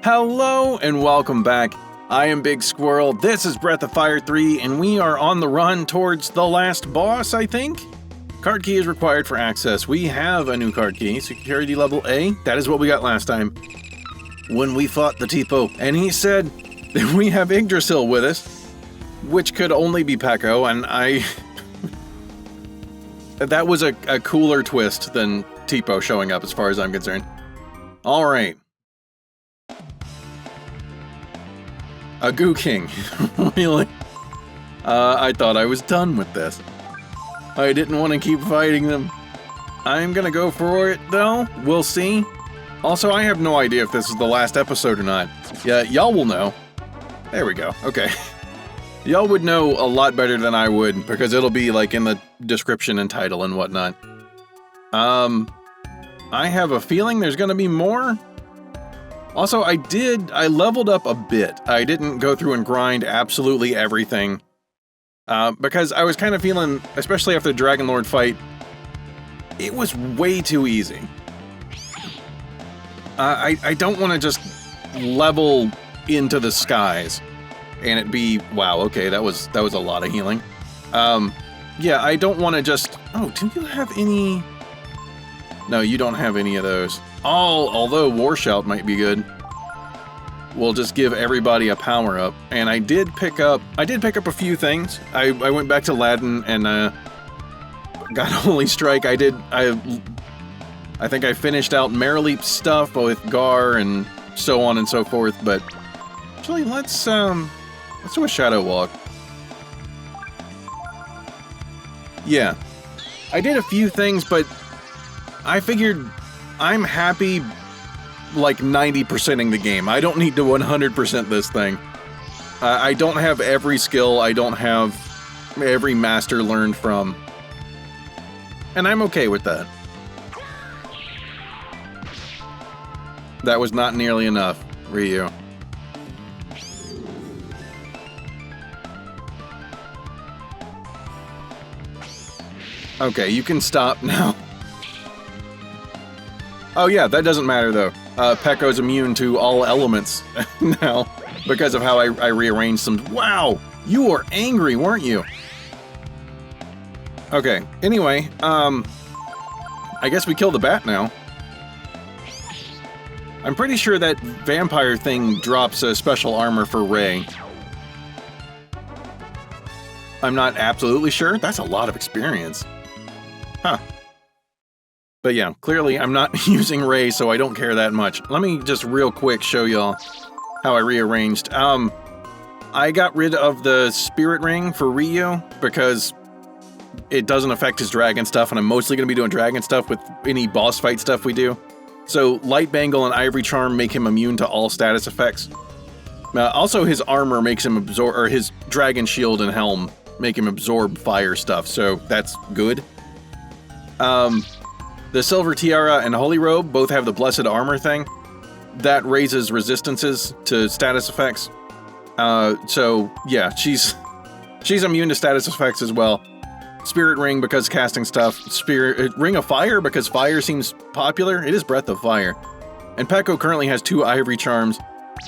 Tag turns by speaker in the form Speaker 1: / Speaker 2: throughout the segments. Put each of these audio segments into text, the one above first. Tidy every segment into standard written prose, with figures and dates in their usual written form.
Speaker 1: Hello and welcome back. I am BigSquirrell, this is Breath of Fire 3, and we are on the run towards the last boss, I think? Card key is required for access. We have a new card key, security level A. That is what we got last time when we fought the Tipo, and he said that we have Yggdrasil with us, which could only be Peko, and that was a cooler twist than Tipo showing up as far as I'm concerned. Alright. A Goo King. Really? I thought I was done with this. I didn't want to keep fighting them. I'm gonna go for it, though. We'll see. Also, I have no idea if this is the last episode or not. Yeah, y'all will know. There we go. Okay. Y'all would know a lot better than I would, because it'll be, like, in the description and title and whatnot. I have a feeling there's gonna be more. Also, I leveled up a bit. I didn't go through and grind absolutely everything. Because I was kind of feeling, especially after the Dragon Lord fight, it was way too easy. I don't want to just level into the skies and it be, wow, okay, that was a lot of healing. Yeah, I don't want to just, oh, do you have any? No, you don't have any of those. Although War Shout might be good. We'll just give everybody a power up. And I did pick up a few things. I went back to Aladdin and got Holy Strike. I think I finished out Marileap's stuff with Gar and so on and so forth, but actually let's do a Shadow Walk. Yeah. I did a few things, but I figured I'm happy like 90%ing the game. I don't need to 100% this thing. I don't have every skill. I don't have every master learned from. And I'm okay with that. That was not nearly enough, Ryu. Okay, you can stop now. Oh yeah, that doesn't matter though. Peko's immune to all elements now because of how I rearranged some. Wow, you were angry, weren't you? Okay, anyway, I guess we kill the bat now. I'm pretty sure that vampire thing drops a special armor for Ray. I'm not absolutely sure. That's a lot of experience. Huh. But yeah, clearly I'm not using Ray, so I don't care that much. Let me just real quick show y'all how I rearranged. I got rid of the Spirit Ring for Ryu because it doesn't affect his dragon stuff, and I'm mostly going to be doing dragon stuff with any boss fight stuff we do. So Light Bangle and Ivory Charm make him immune to all status effects. Also, his armor makes him absorb, or his dragon shield and helm make him absorb fire stuff, so that's good. The Silver Tiara and Holy Robe both have the Blessed Armor thing. That raises resistances to status effects. So, yeah, she's immune to status effects as well. Spirit Ring because casting stuff. Ring of Fire because fire seems popular. It is Breath of Fire. And Peko currently has 2 Ivory Charms,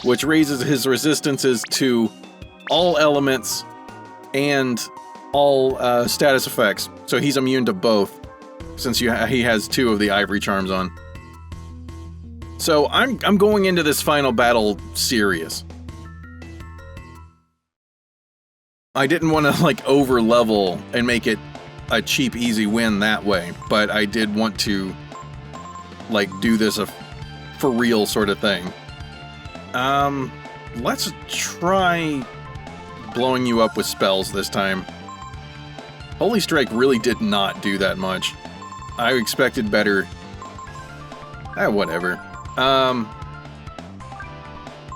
Speaker 1: which raises his resistances to all elements and all status effects. So he's immune to both, since he has 2 of the Ivory Charms on. So I'm going into this final battle serious. I didn't want to like over level and make it a cheap, easy win that way, but I did want to like do this for real sort of thing. Let's try blowing you up with spells this time. Holy Strike really did not do that much. I expected better. Whatever.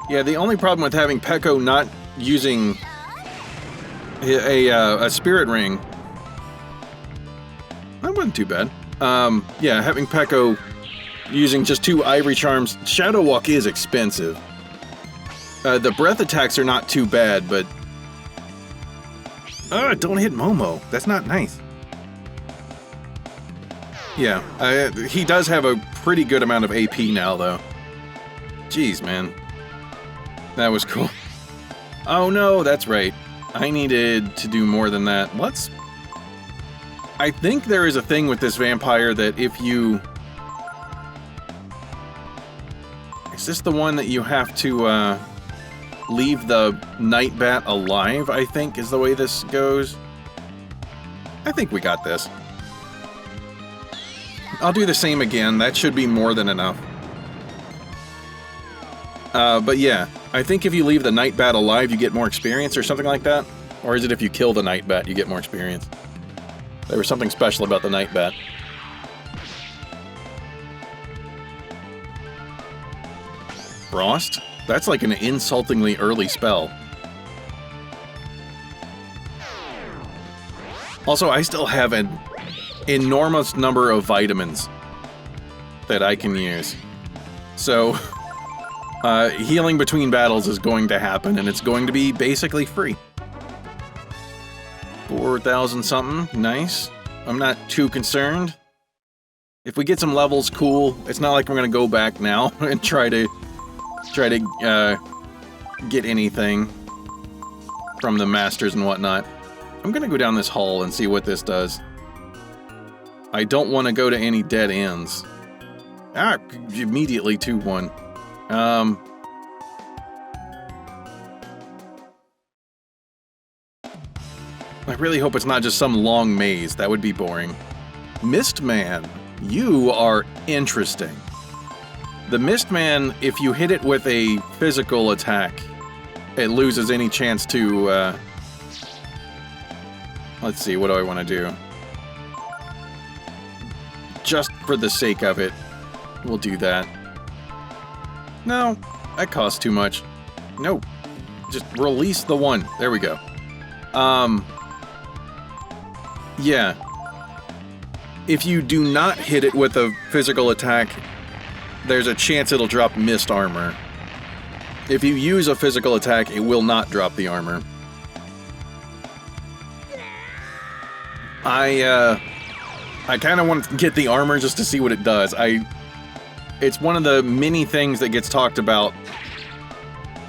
Speaker 1: Yeah, the only problem with having Peko not using a Spirit Ring, that wasn't too bad. Yeah, having Peko using just 2 Ivory Charms, Shadow Walk is expensive. The breath attacks are not too bad, but don't hit Momo. That's not nice. Yeah, he does have a pretty good amount of AP now, though. Jeez, man. That was cool. Oh no, that's right. I needed to do more than that. I think there is a thing with this vampire that if you... Is this the one that you have to, leave the night bat alive, I think, is the way this goes? I think we got this. I'll do the same again. That should be more than enough. But yeah, I think if you leave the night bat alive, you get more experience or something like that. Or is it if you kill the night bat, you get more experience? There was something special about the night bat. Frost? That's like an insultingly early spell. Also, I still have an enormous number of vitamins that I can use. So, healing between battles is going to happen, and it's going to be basically free. 4,000 something, nice. I'm not too concerned. If we get some levels, cool. It's not like we're gonna go back now and try to get anything from the masters and whatnot. I'm gonna go down this hall and see what this does. I don't want to go to any dead ends. Ah, immediately 2-1. I really hope it's not just some long maze. That would be boring. Mistman, you are interesting. The Mistman, if you hit it with a physical attack, it loses any chance to, let's see, what do I want to do? Just for the sake of it, we'll do that. No, that costs too much. No, just release the one. There we go. Yeah. If you do not hit it with a physical attack, there's a chance it'll drop mist armor. If you use a physical attack, it will not drop the armor. I kind of want to get the armor just to see what it does. It's one of the many things that gets talked about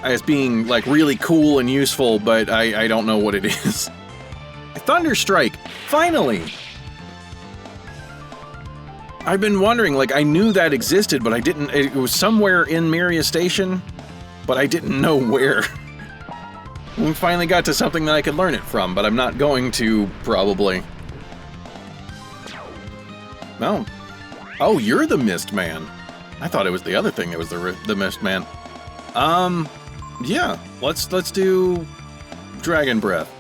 Speaker 1: as being, like, really cool and useful, but I don't know what it is. Thunderstrike! Finally! I've been wondering, like, I knew that existed, but I didn't... It was somewhere in Myria Station, but I didn't know where. We finally got to something that I could learn it from, but I'm not going to, probably. No. Oh, you're the Mist Man. I thought it was the other thing that was the Mist Man. Yeah. Let's do Dragon Breath.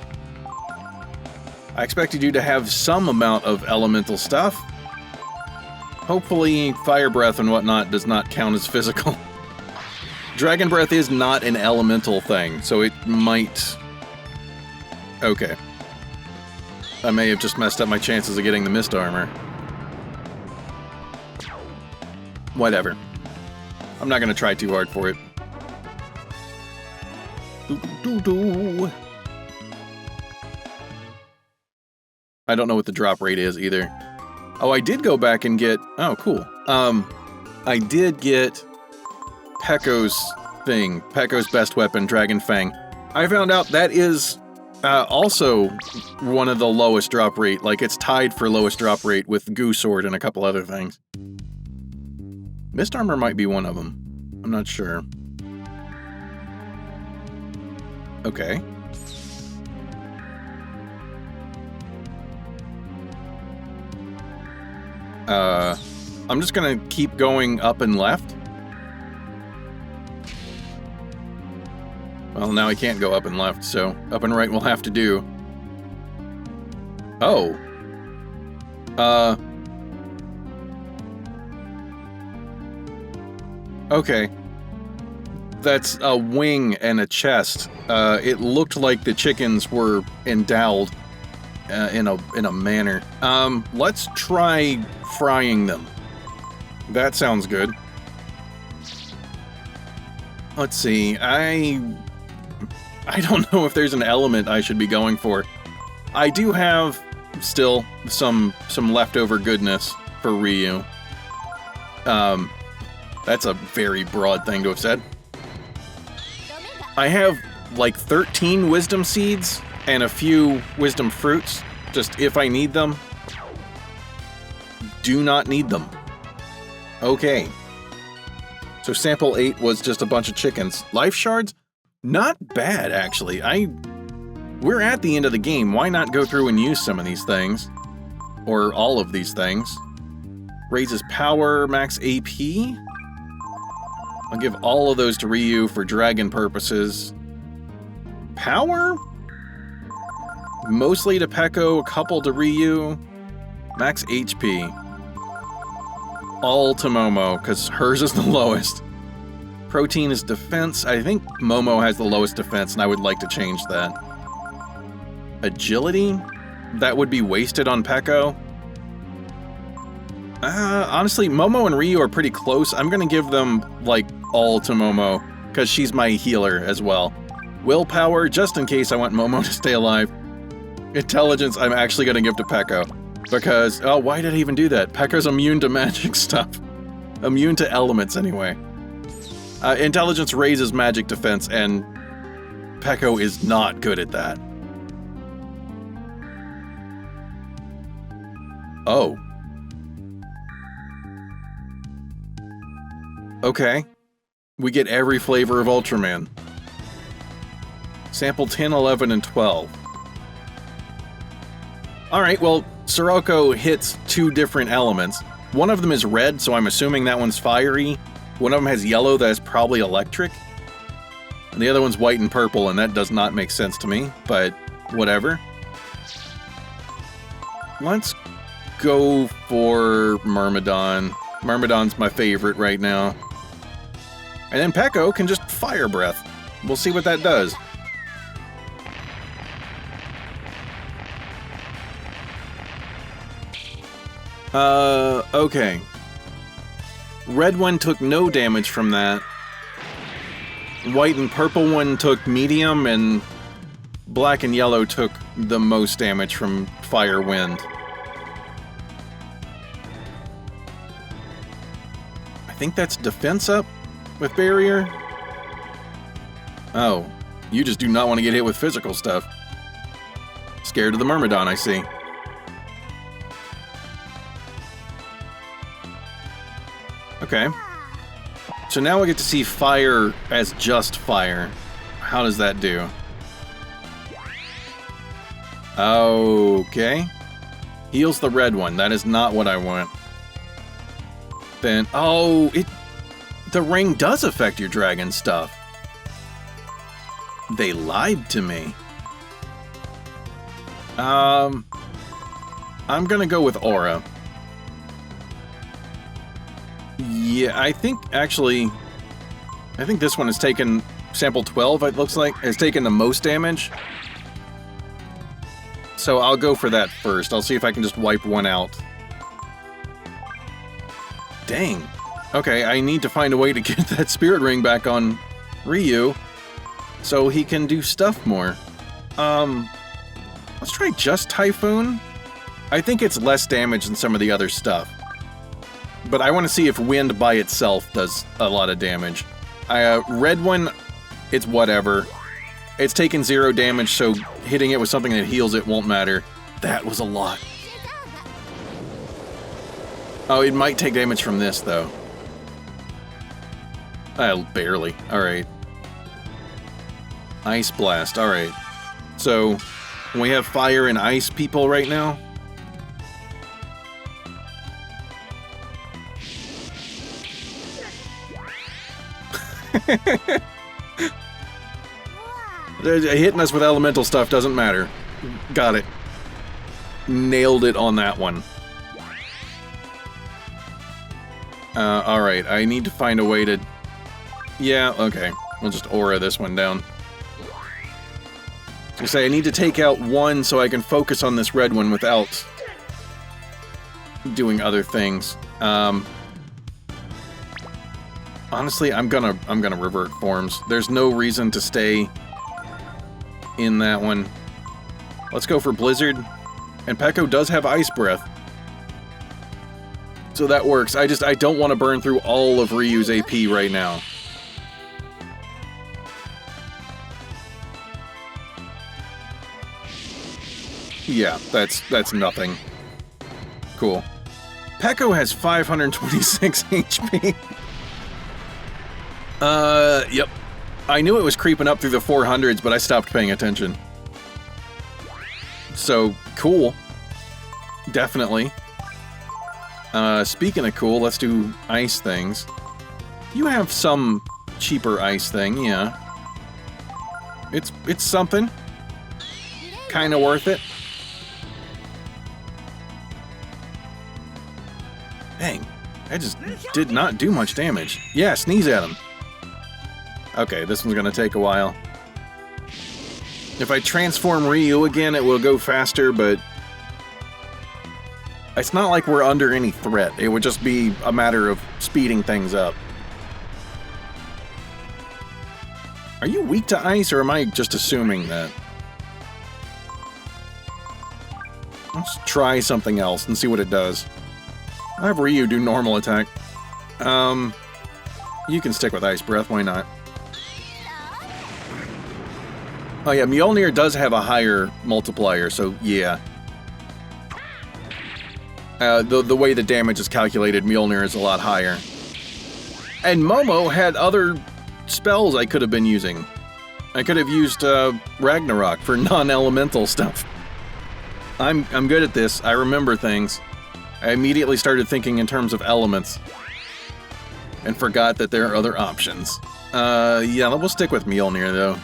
Speaker 1: I expected you to have some amount of elemental stuff. Hopefully, Fire Breath and whatnot does not count as physical. Dragon Breath is not an elemental thing, so it might... Okay. I may have just messed up my chances of getting the mist armor. Whatever. I'm not gonna try too hard for it. I don't know what the drop rate is either. Oh, I did go back and get... Oh, cool. I did get Pekko's thing. Pekko's best weapon, Dragon Fang. I found out that is also one of the lowest drop rate. Like, it's tied for lowest drop rate with Goo Sword and a couple other things. Mist Armor might be one of them. I'm not sure. Okay. I'm just gonna keep going up and left. Well, now I can't go up and left, so up and right will have to do. Oh. Okay. That's a wing and a chest. It looked like the chickens were endowed in a manner. Let's try frying them. That sounds good. Let's see. I don't know if there's an element I should be going for. I do have still some leftover goodness for Ryu. That's a very broad thing to have said. I have like 13 wisdom seeds and a few wisdom fruits, just if I need them. Do not need them. Okay. So sample 8 was just a bunch of chickens. Life shards? Not bad, actually. We're at the end of the game. Why not go through and use some of these things? Or all of these things. Raises power, max AP. I'll give all of those to Ryu for dragon purposes. Power? Mostly to Peko, a couple to Ryu. Max HP. All to Momo, because hers is the lowest. Protein is defense. I think Momo has the lowest defense, and I would like to change that. Agility? That would be wasted on Peko. Honestly, Momo and Ryu are pretty close. I'm gonna give them, like, all to Momo, because she's my healer as well. Willpower, just in case I want Momo to stay alive. Intelligence, I'm actually gonna give to Peko. Because, oh, why did I even do that? Pekka's immune to magic stuff. Immune to elements, anyway. Intelligence raises magic defense, and Peko is not good at that. Oh. Okay. We get every flavor of Ultraman. Sample 10, 11, and 12. Alright, well, Sirocco hits 2 different elements. One of them is red, so I'm assuming that one's fiery. One of them has yellow, that is probably electric. And the other one's white and purple, and that does not make sense to me, but whatever. Let's go for Myrmidon. Myrmidon's my favorite right now. And then Peko can just fire breath. We'll see what that does. Okay. Red one took no damage from that. White and purple one took medium, and black and yellow took the most damage from fire wind. I think that's defense up with barrier. Oh, you just do not want to get hit with physical stuff. Scared of the Myrmidon, I see. Okay. So now we get to see fire as just fire. How does that do? Okay. Heals the red one. That is not what I want. Then, oh, the ring does affect your dragon stuff. They lied to me. I'm gonna go with Aura. Yeah, I think this one has taken, sample 12, it looks like, has taken the most damage. So I'll go for that first. I'll see if I can just wipe one out. Dang. Okay, I need to find a way to get that spirit ring back on Ryu so he can do stuff more. Let's try just Typhoon. I think it's less damage than some of the other stuff. But I want to see if wind by itself does a lot of damage. Red one, it's whatever. It's taken 0 damage, so hitting it with something that heals it won't matter. That was a lot. Oh, it might take damage from this, though. Barely. Alright. Ice Blast, alright. So, we have fire and ice people right now. Hitting us with elemental stuff doesn't matter. Got it. Nailed it on that one. Alright, I need to find a way to... Yeah, okay. We'll just aura this one down. I say I need to take out one so I can focus on this red one without doing other things. Honestly, I'm gonna revert forms. There's no reason to stay in that one. Let's go for Blizzard. And Peko does have Ice Breath. So that works. I don't want to burn through all of Ryu's AP right now. Yeah, that's nothing. Cool. Peko has 526 HP. Yep. I knew it was creeping up through the 400s, but I stopped paying attention. So, cool. Definitely. Speaking of cool, let's do ice things. You have some cheaper ice thing, yeah. It's something. Kinda worth it. Dang, I just did not do much damage. Yeah, sneeze at him. Okay, this one's gonna take a while. If I transform Ryu again, it will go faster, but it's not like we're under any threat. It would just be a matter of speeding things up. Are you weak to ice, or am I just assuming that? Let's try something else and see what it does. I'll have Ryu do normal attack. You can stick with Ice Breath, why not? Oh yeah, Mjolnir does have a higher multiplier, so yeah. The way the damage is calculated, Mjolnir is a lot higher. And Momo had other spells I could have been using. I could have used Ragnarok for non-elemental stuff. I'm good at this. I remember things. I immediately started thinking in terms of elements. And forgot that there are other options. Yeah, we'll stick with Mjolnir though.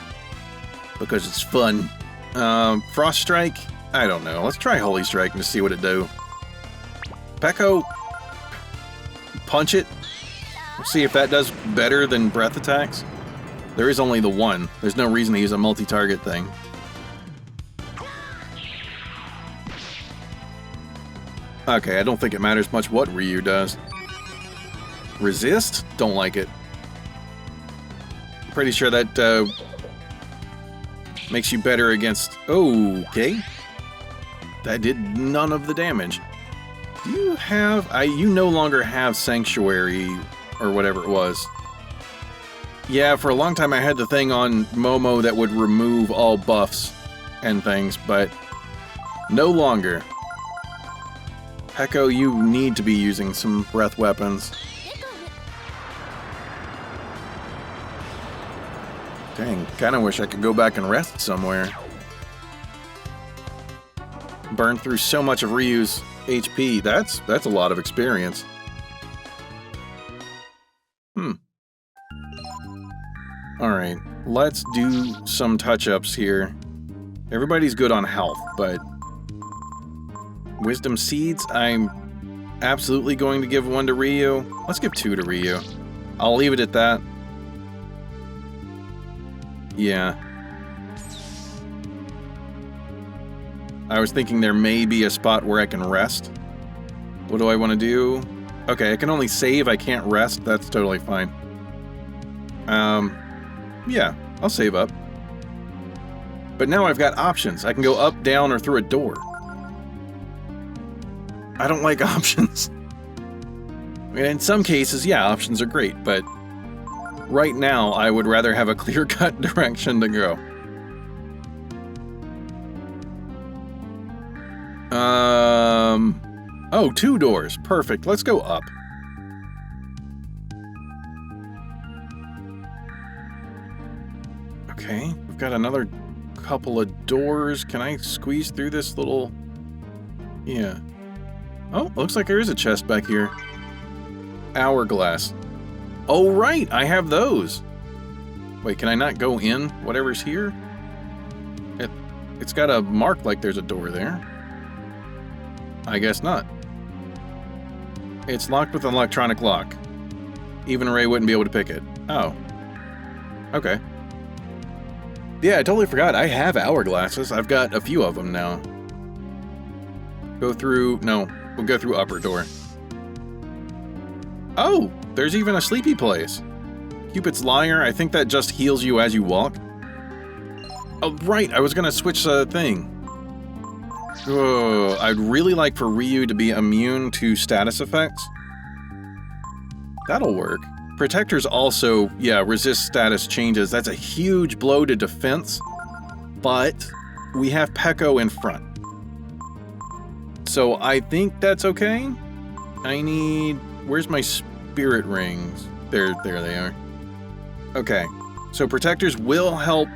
Speaker 1: Because it's fun. Frost Strike? I don't know. Let's try Holy Strike and see what it do. Peko, punch it. Let's see if that does better than breath attacks. There is only the one. There's no reason to use a multi-target thing. Okay, I don't think it matters much what Ryu does. Resist? Don't like it. Pretty sure that makes you better against... Okay. That did none of the damage. Do you have... you no longer have Sanctuary, or whatever it was. Yeah, for a long time I had the thing on Momo that would remove all buffs and things, but no longer. Peko, you need to be using some breath weapons. Dang, kinda wish I could go back and rest somewhere. Burn through so much of Ryu's HP, that's a lot of experience. Alright, let's do some touch-ups here. Everybody's good on health, but... Wisdom Seeds, I'm absolutely going to give one to Ryu. Let's give 2 to Ryu. I'll leave it at that. Yeah. I was thinking there may be a spot where I can rest. What do I want to do? Okay, I can only save, I can't rest. That's totally fine. Yeah, I'll save up. But now I've got options. I can go up, down, or through a door. I don't like options. I mean, in some cases, yeah, options are great, but right now I would rather have a clear-cut direction to go. Oh, 2 doors. Perfect. Let's go up. Okay, we've got another couple of doors. Can I squeeze through this little... Yeah. Oh, looks like there is a chest back here. Hourglass. Oh, right, I have those. Wait, can I not go in whatever's here? It's got a mark like there's a door there. I guess not. It's locked with an electronic lock. Even Ray wouldn't be able to pick it. Oh. Okay. Yeah, I totally forgot. I have hourglasses. I've got a few of them now. Go through... No, we'll go through upper door. Oh, there's even a sleepy place. Cupid's Lyre. I think that just heals you as you walk. Oh, right. I was going to switch the thing. Oh, I'd really like for Ryu to be immune to status effects. That'll work. Protectors also, yeah, resist status changes. That's a huge blow to defense. But we have Peko in front. So I think that's okay. I need... Where's my spirit rings? There they are. Okay. So protectors will help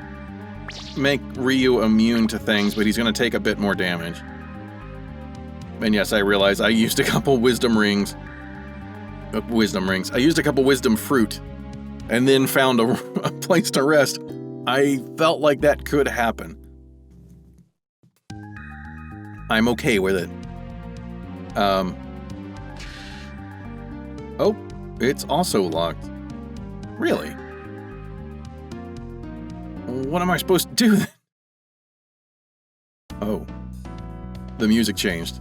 Speaker 1: make Ryu immune to things, but he's going to take a bit more damage. And yes, I realize I used a couple wisdom rings. I used a couple wisdom fruit and then found a place to rest. I felt like that could happen. I'm okay with it. Oh, it's also locked. Really? What am I supposed to do then? Oh. The music changed.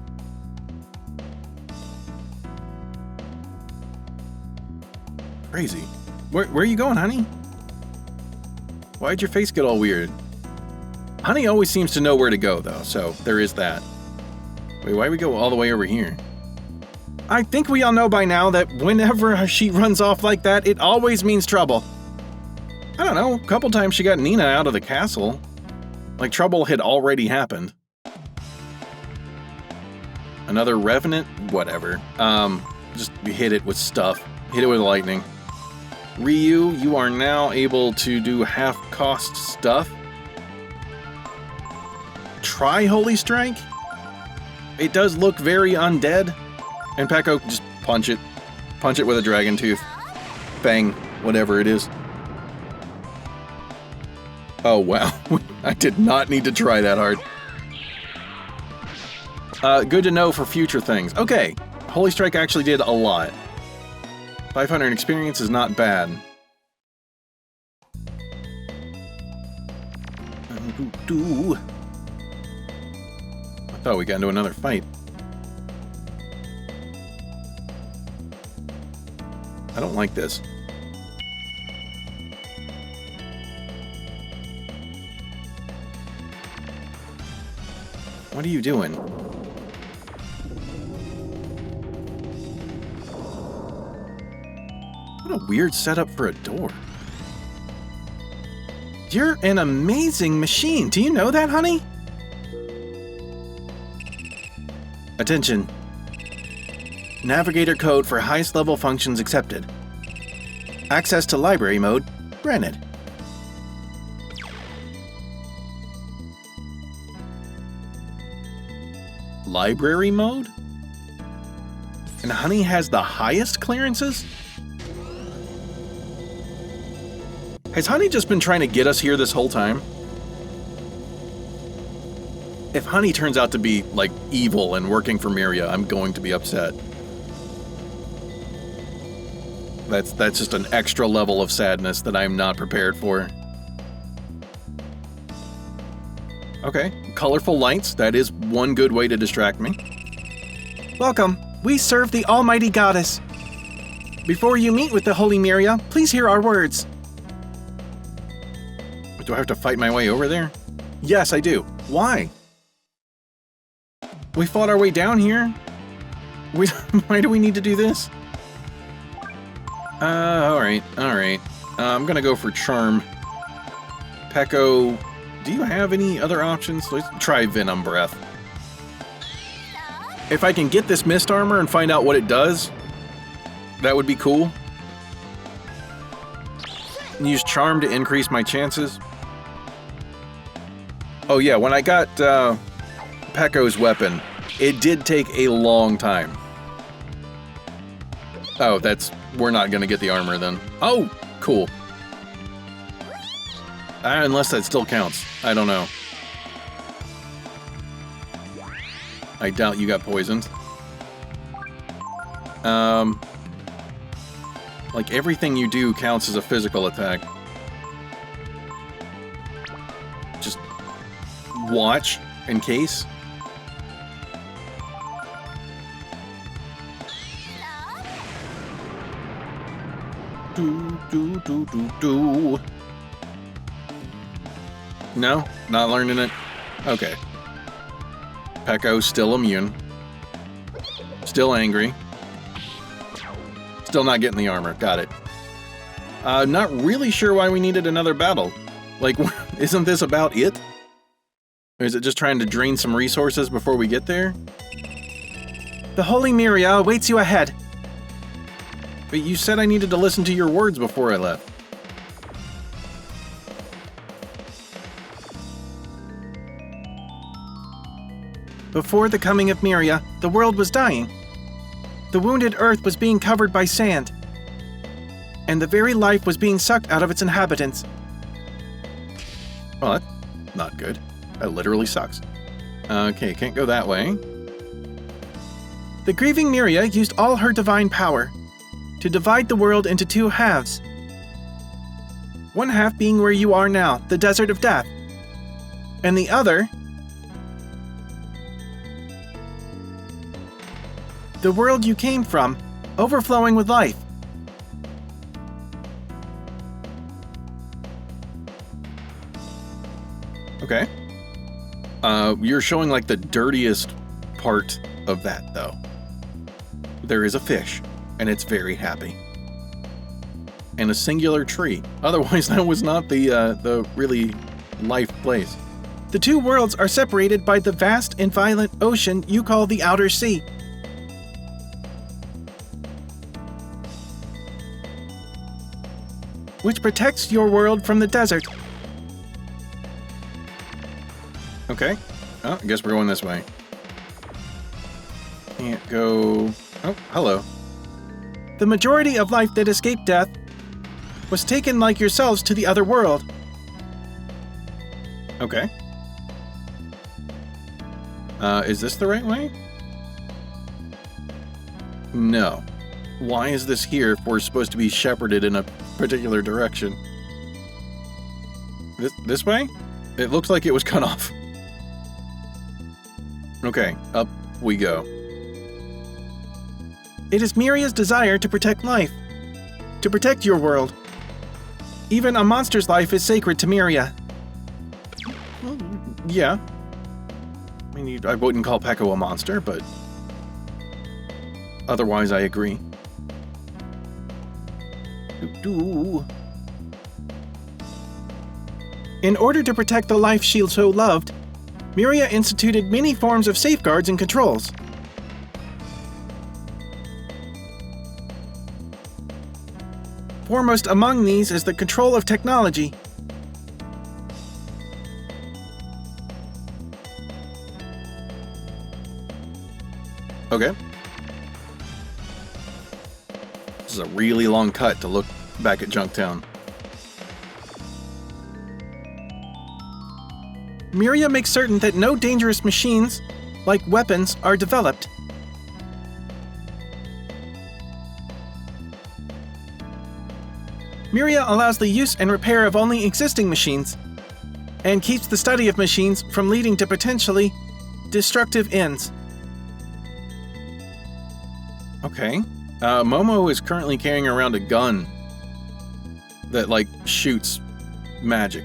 Speaker 1: Crazy. Where are you going, honey? Why'd your face get all weird? Honey always seems to know where to go, though, so there is that. Wait, why'd we go all the way over here? I think we all know by now that whenever she runs off like that, it always means trouble. I don't know, a couple times she got Nina out of the castle. Like trouble had already happened. Another revenant? Whatever. Just hit it with stuff. Hit it with lightning. Ryu, you are now able to do half-cost stuff. Try Holy Strike? It does look very undead. And Peko, just punch it. Punch it with a dragon tooth. Bang, whatever it is. Oh, wow. I did not need to try that hard. Good to know for future things. Okay, Holy Strike actually did a lot. 500 experience is not bad. I thought we got into another fight. I don't like this. What are you doing? What a weird setup for a door. You're an amazing machine. Do you know that, honey? Attention. Navigator code for highest level functions accepted. Access to library mode granted. Library mode? And Honey has the highest clearances? Has Honey just been trying to get us here this whole time? If Honey turns out to be, like, evil and working for Myria, I'm going to be upset. That's just an extra level of sadness that I'm not prepared for. Okay, colorful lights. That is one good way to distract me. Welcome. We serve the almighty goddess. Before you meet with the holy Myria, please hear our words. Do I have to fight my way over there? Yes, I do. Why? We fought our way down here. Why do we need to do this? Alright. I'm gonna go for Charm. Peko, do you have any other options? Let's try Venom Breath. If I can get this Mist Armor and find out what it does, that would be cool. Use Charm to increase my chances. Oh yeah, when I got Peko's weapon, it did take a long time. Oh, we're not gonna get the armor then. Oh, cool. Unless that still counts. I don't know. I doubt you got poisoned. Like everything you do counts as a physical attack. Just watch in case. Do. No? Not learning it? Okay. Peko's still immune. Still angry. Still not getting the armor. Got it. Not really sure why we needed another battle. Like, isn't this about it? Or is it just trying to drain some resources before we get there?
Speaker 2: The holy Myria awaits you ahead.
Speaker 1: But you said I needed to listen to your words before I left.
Speaker 2: Before the coming of Myria, the world was dying. The wounded earth was being covered by sand, and the very life was being sucked out of its inhabitants.
Speaker 1: Well, that's not good. That literally sucks. Okay, can't go that way.
Speaker 2: The grieving Myria used all her divine power to divide the world into two halves. One half being where you are now, the desert of death, and the other, the world you came from, overflowing with life.
Speaker 1: Okay. You're showing like the dirtiest part of that, though. There is a fish, and it's very happy. And a singular tree. Otherwise, that was not the really life place.
Speaker 2: The two worlds are separated by the vast and violent ocean you call the Outer Sea. Which protects your world from the desert.
Speaker 1: Okay. Oh, I guess we're going this way. Can't go... Oh, hello.
Speaker 2: The majority of life that escaped death was taken like yourselves to the other world.
Speaker 1: Okay. Is this the right way? No. Why is this here if we're supposed to be shepherded in a particular direction? This way? It looks like it was cut off. Okay, up we go.
Speaker 2: It is Myria's desire to protect life, to protect your world. Even a monster's life is sacred to Myria.
Speaker 1: Well, yeah. I mean, I wouldn't call Peko a monster, but otherwise I agree.
Speaker 2: In order to protect the life she so loved, Myria instituted many forms of safeguards and controls. Foremost among these is the control of technology.
Speaker 1: Okay. This is a really long cut to look back at Junktown.
Speaker 2: Myria makes certain that no dangerous machines, like weapons, are developed. Myria allows the use and repair of only existing machines, and keeps the study of machines from leading to potentially destructive ends.
Speaker 1: Okay. Momo is currently carrying around a gun that, like, shoots magic.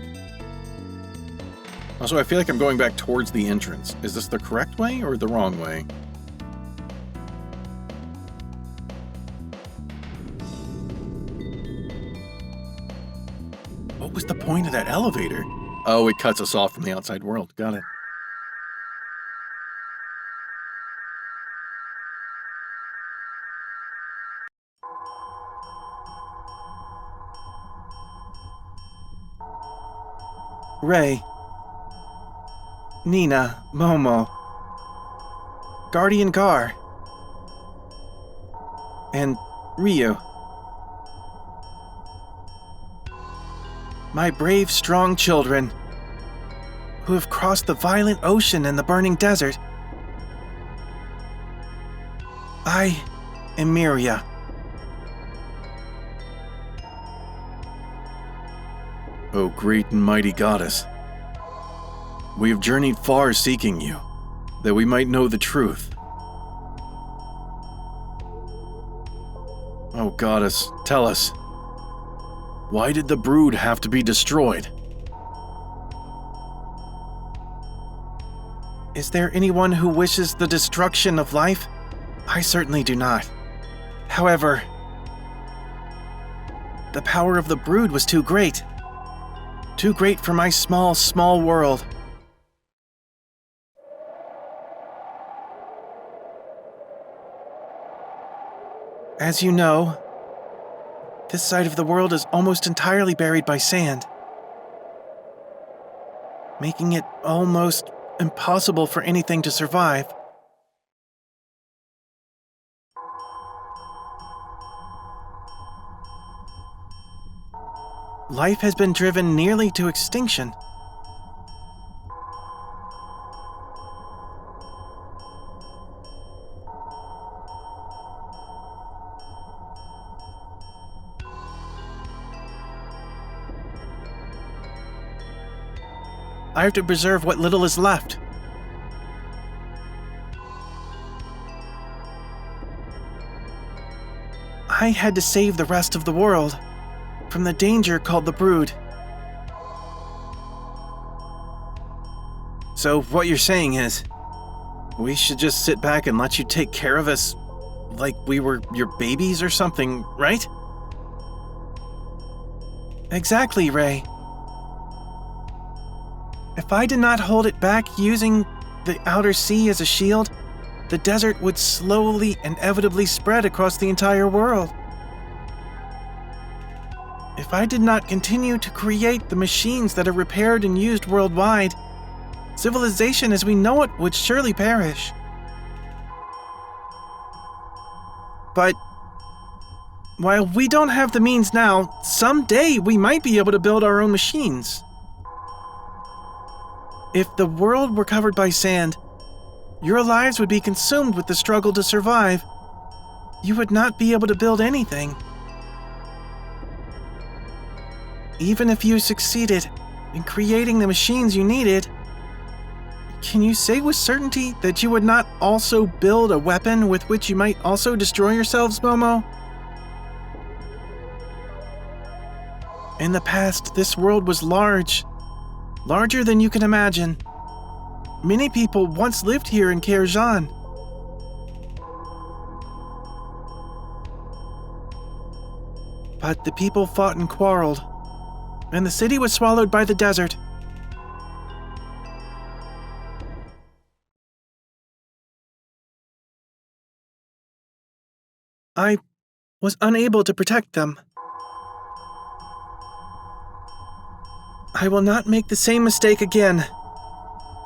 Speaker 1: Also, I feel like I'm going back towards the entrance. Is this the correct way or the wrong way? What was the point of that elevator? Oh, it cuts us off from the outside world. Got it.
Speaker 2: Ray, Nina, Momo, Guardian Gar, and Ryu. My brave, strong children, who have crossed the violent ocean and the burning desert. I am Myria.
Speaker 1: O great and mighty goddess, we have journeyed far seeking you, that we might know the truth. O goddess, tell us, why did the brood have to be destroyed?
Speaker 2: Is there anyone who wishes the destruction of life? I certainly do not. However, the power of the brood was too great. Too great for my small, small world. " As you know, this side of the world is almost entirely buried by sand, making it almost impossible for anything to survive. Life has been driven nearly to extinction. I have to preserve what little is left. I had to save the rest of the world from the danger called the Brood. So what you're saying is, we should just sit back and let you take care of us like we were your babies or something, right? Exactly, Ray. If I did not hold it back using the outer sea as a shield, the desert would slowly, inevitably spread across the entire world. If I did not continue to create the machines that are repaired and used worldwide, civilization as we know it would surely perish. But while we don't have the means now, someday we might be able to build our own machines. If the world were covered by sand, your lives would be consumed with the struggle to survive. You would not be able to build anything. Even if you succeeded in creating the machines you needed, can you say with certainty that you would not also build a weapon with which you might also destroy yourselves, Momo? In the past, this world was larger than you can imagine. Many people once lived here in Kerjan. But the people fought and quarreled, and the city was swallowed by the desert. I was unable to protect them. I will not make the same mistake again.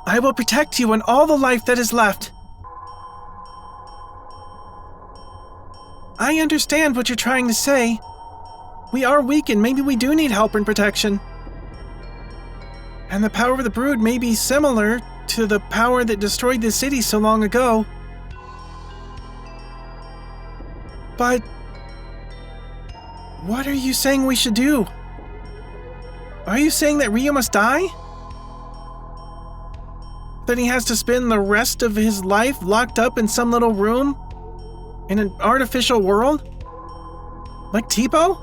Speaker 2: I will protect you and all the life that is left. I understand what you're trying to say. We are weak and maybe we do need help and protection. And the power of the Brood may be similar to the power that destroyed the city so long ago. But what are you saying we should do? Are you saying that Ryu must die? That he has to spend the rest of his life locked up in some little room? In an artificial world? Like Tipo?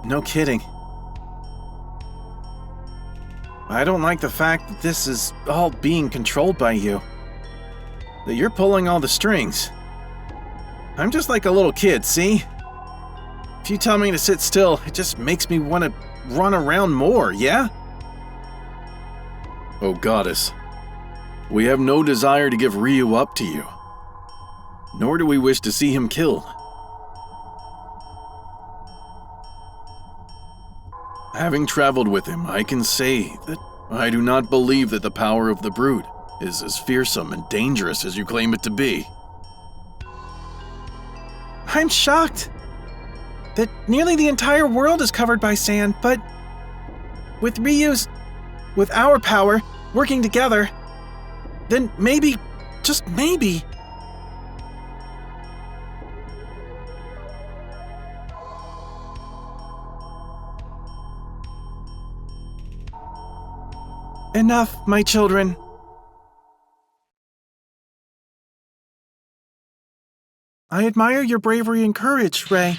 Speaker 2: No kidding. I don't like the fact that this is all being controlled by you. That you're pulling all the strings. I'm just like a little kid, see? If you tell me to sit still, it just makes me want to run around more, yeah?
Speaker 1: Oh, Goddess. We have no desire to give Ryu up to you. Nor do we wish to see him killed. Having traveled with him, I can say that I do not believe that the power of the Brood is as fearsome and dangerous as you claim it to be.
Speaker 2: I'm shocked that nearly the entire world is covered by sand, but with our power working together, then maybe, just maybe, enough, my children. I admire your bravery and courage, Ray.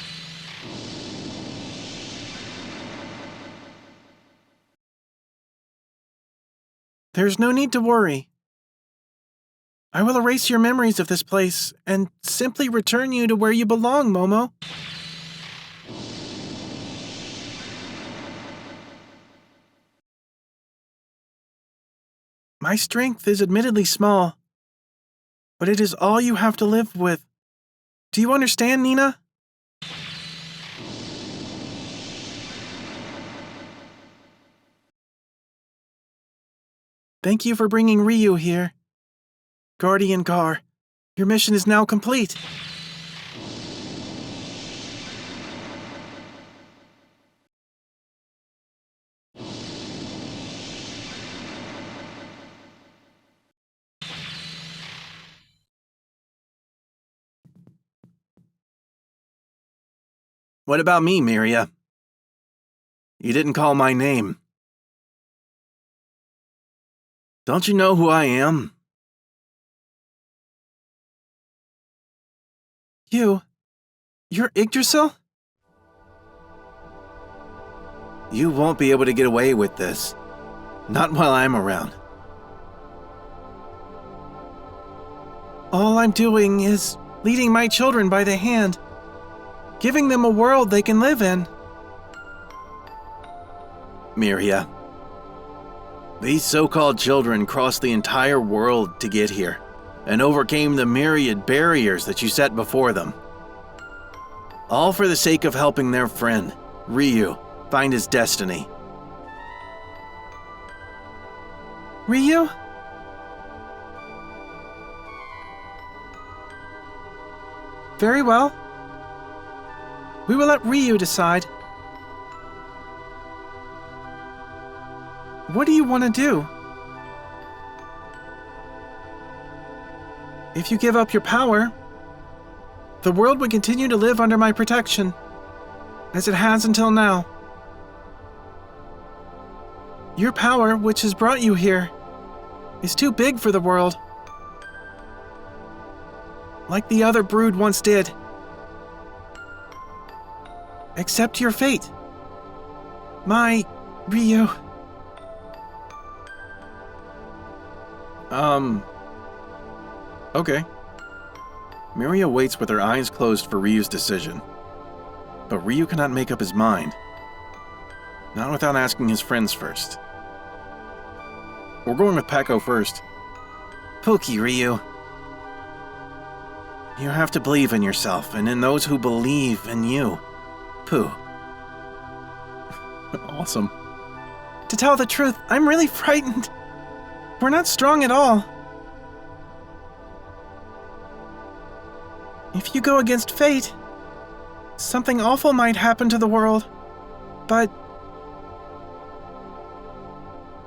Speaker 2: There's no need to worry. I will erase your memories of this place and simply return you to where you belong, Momo. My strength is admittedly small, but it is all you have to live with. Do you understand, Nina? Thank you for bringing Ryu here. Guardian Gar, your mission is now complete. What about me, Myria? You didn't call my name. Don't you know who I am? You're Yggdrasil? You won't be able to get away with this. Not while I'm around. All I'm doing is leading my children by the hand, giving them a world they can live in. Myria, these so-called children crossed the entire world to get here, and overcame the myriad barriers that you set before them. All for the sake of helping their friend, Ryu, find his destiny. Ryu? Very well. We will let Ryu decide. What do you want to do? If you give up your power, the world would continue to live under my protection, as it has until now. Your power, which has brought you here, is too big for the world. Like the other brood once did. Accept your fate. My Ryu.
Speaker 1: Okay. Myria waits with her eyes closed for Ryu's decision. But Ryu cannot make up his mind. Not without asking his friends first. We're going with Pako first.
Speaker 2: Pokey, Ryu. You have to believe in yourself and in those who believe in you. Pooh.
Speaker 1: Awesome.
Speaker 2: To tell the truth, I'm really frightened. We're not strong at all. If you go against fate, something awful might happen to the world. But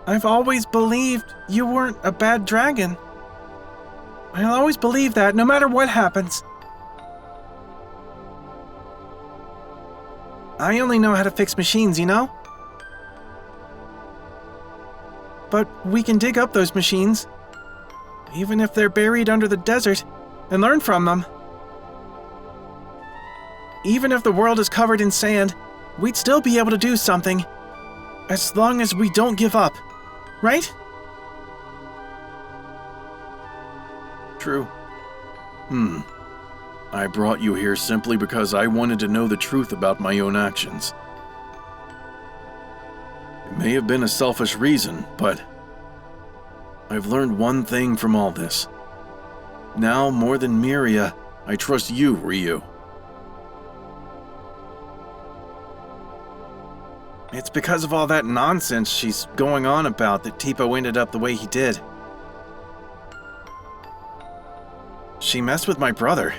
Speaker 2: I've always believed you weren't a bad dragon. I'll always believe that, no matter what happens. I only know how to fix machines, you know? But we can dig up those machines, even if they're buried under the desert, and learn from them. Even if the world is covered in sand, we'd still be able to do something, as long as we don't give up, right?
Speaker 1: True. I brought you here simply because I wanted to know the truth about my own actions. It may have been a selfish reason, but I've learned one thing from all this. Now, more than Myria, I trust you, Ryu.
Speaker 2: It's because of all that nonsense she's going on about that Tipo ended up the way he did. She messed with my brother.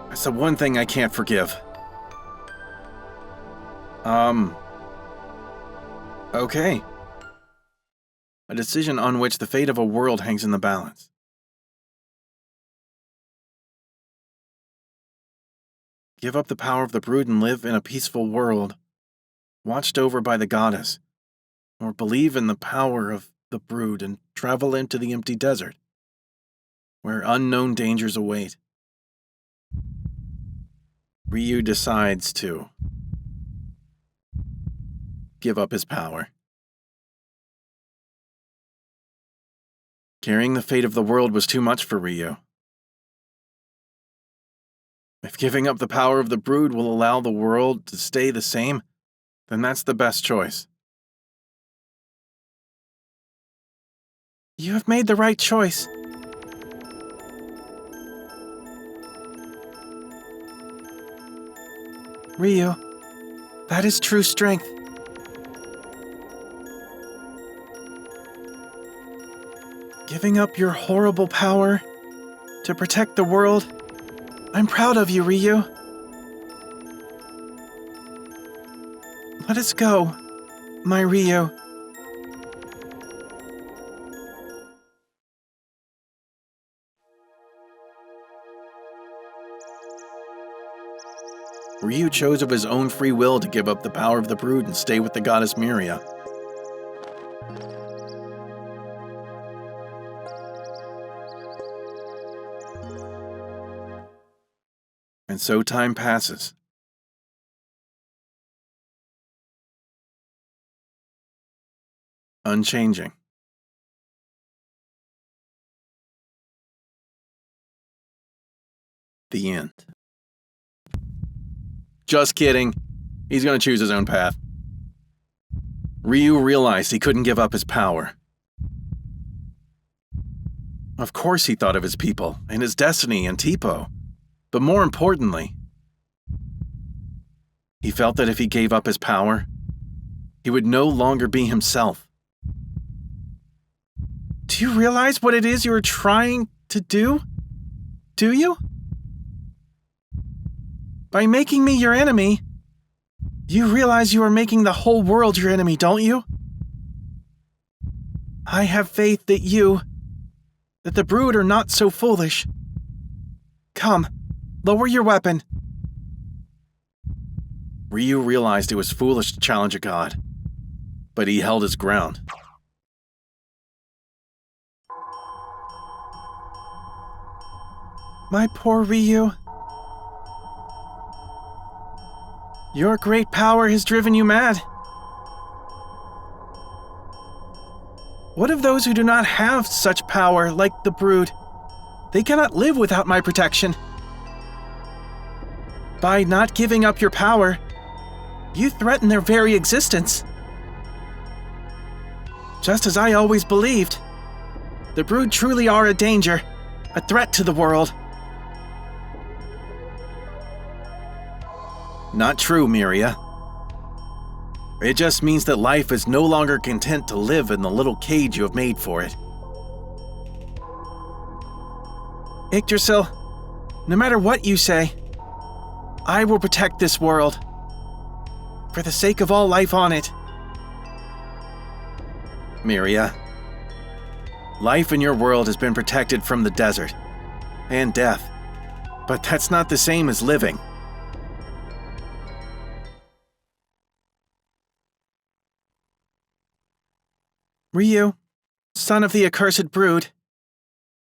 Speaker 2: That's the one thing I can't forgive.
Speaker 1: Okay. A decision on which the fate of a world hangs in the balance. Give up the power of the brood and live in a peaceful world, watched over by the goddess, or believe in the power of the brood and travel into the empty desert, where unknown dangers await. Ryu decides to give up his power. Carrying the fate of the world was too much for Ryu. If giving up the power of the brood will allow the world to stay the same, then that's the best choice.
Speaker 2: You have made the right choice. Ryu, that is true strength. Giving up your horrible power to protect the world. I'm proud of you, Ryu. Let us go, my Ryu.
Speaker 1: Ryu chose of his own free will to give up the power of the brood and stay with the goddess Myria. And so time passes. Unchanging. The end. Just kidding. He's gonna choose his own path. Ryu realized he couldn't give up his power. Of course he thought of his people, and his destiny and Tipo. But more importantly, he felt that if he gave up his power, he would no longer be himself.
Speaker 2: Do you realize what it is you are trying to do? Do you? By making me your enemy, you realize you are making the whole world your enemy, don't you? I have faith that the brood are not so foolish. Come, lower your weapon.
Speaker 1: Ryu realized it was foolish to challenge a god, but he held his ground.
Speaker 2: My poor Ryu. Your great power has driven you mad. What of those who do not have such power like the brood? They cannot live without my protection. By not giving up your power, you threaten their very existence. Just as I always believed, the brood truly are a danger, a threat to the world.
Speaker 1: Not true, Myria. It just means that life is no longer content to live in the little cage you have made for it.
Speaker 2: Yggdrasil, no matter what you say, I will protect this world. For the sake of all life on it.
Speaker 1: Myria, life in your world has been protected from the desert and death, but that's not the same as living.
Speaker 2: Ryu, son of the accursed brood,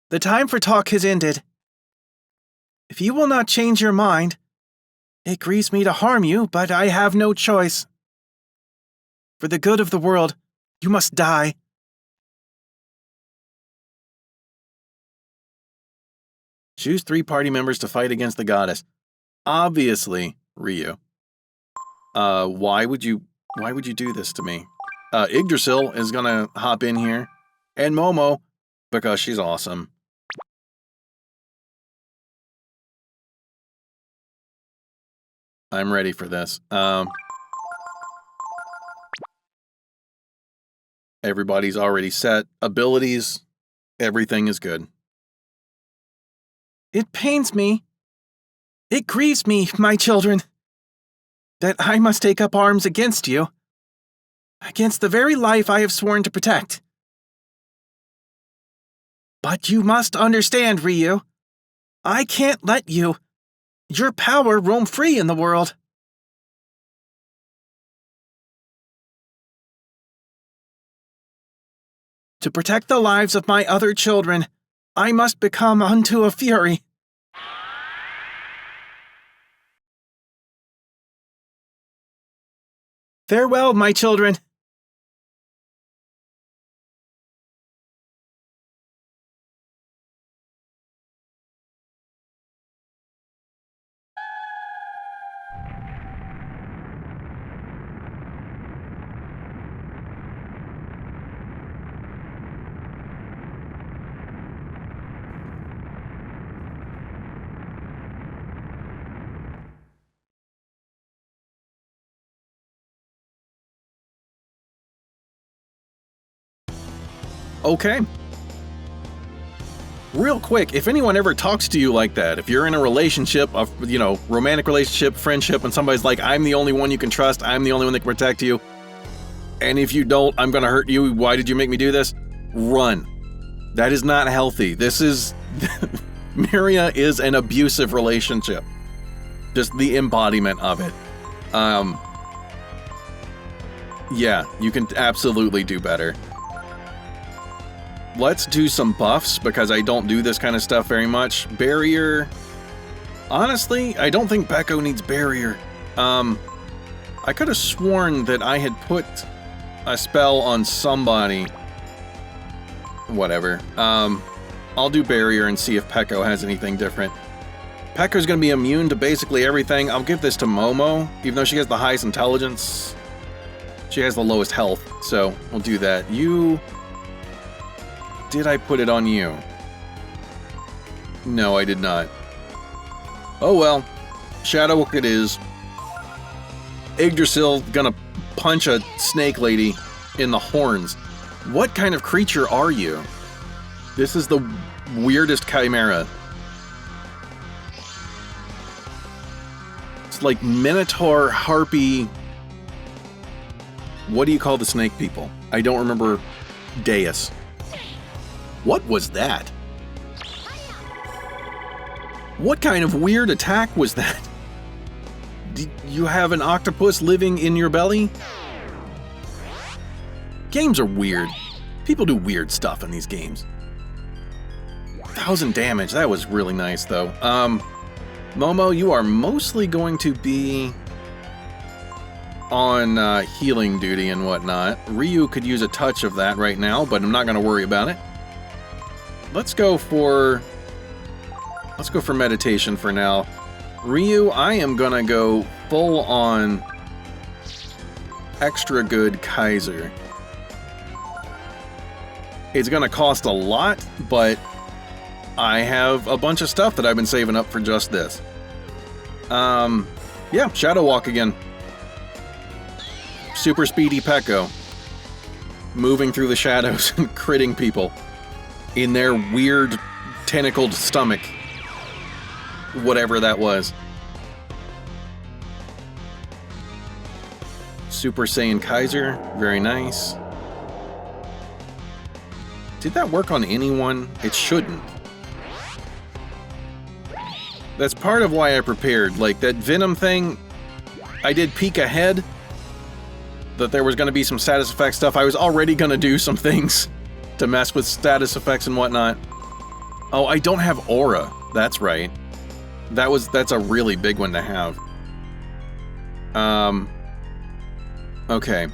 Speaker 2: the time for talk has ended. If you will not change your mind, it grieves me to harm you, but I have no choice. For the good of the world, you must die.
Speaker 1: Choose 3 party members to fight against the goddess. Obviously, Ryu. Why would you do this to me? Yggdrasil is gonna hop in here, and Momo, because she's awesome. I'm ready for this. Everybody's already set. Abilities, everything is good.
Speaker 2: It pains me. It grieves me, my children, that I must take up arms against you. Against the very life I have sworn to protect. But you must understand, Ryu. I can't let your power roam free in the world. To protect the lives of my other children, I must become unto a fury. Farewell, my children.
Speaker 1: Okay. Real quick, if anyone ever talks to you like that, if you're in a relationship, romantic relationship, friendship, and somebody's like, I'm the only one you can trust, I'm the only one that can protect you, and if you don't, I'm gonna hurt you, why did you make me do this? Run. That is not healthy. This is... Myria is an abusive relationship. Just the embodiment of it. Yeah, you can absolutely do better. Let's do some buffs, because I don't do this kind of stuff very much. Barrier. Honestly, I don't think Becco needs barrier. I could have sworn that I had put a spell on somebody. Whatever. I'll do barrier and see if Pecco has anything different. Pecco's gonna be immune to basically everything. I'll give this to Momo, even though she has the highest intelligence. She has the lowest health, so we'll do that. You... Did I put it on you? No, I did not. Oh well. Shadow it is. Yggdrasil gonna punch a snake lady in the horns. What kind of creature are you? This is the weirdest chimera. It's like Minotaur, Harpy... What do you call the snake people? I don't remember. Deus. What was that? What kind of weird attack was that? Did you have an octopus living in your belly? Games are weird. People do weird stuff in these games. 1,000 damage. That was really nice, though. Momo, you are mostly going to be on healing duty and whatnot. Ryu could use a touch of that right now, but I'm not going to worry about it. Let's go for meditation for now. Ryu, I am going to go full on extra good Kaiser. It's going to cost a lot, but I have a bunch of stuff that I've been saving up for just this. Yeah, Shadow Walk again. Super speedy Pecco. Moving through the shadows and critting people in their weird tentacled stomach. Whatever that was. Super Saiyan Kaiser. Very nice. Did that work on anyone? It shouldn't. That's part of why I prepared. Like, that Venom thing, I did peek ahead that there was going to be some status effect stuff. I was already going to do some things to mess with status effects and whatnot. Oh, I don't have Aura. That's right. That's a really big one to have. Okay.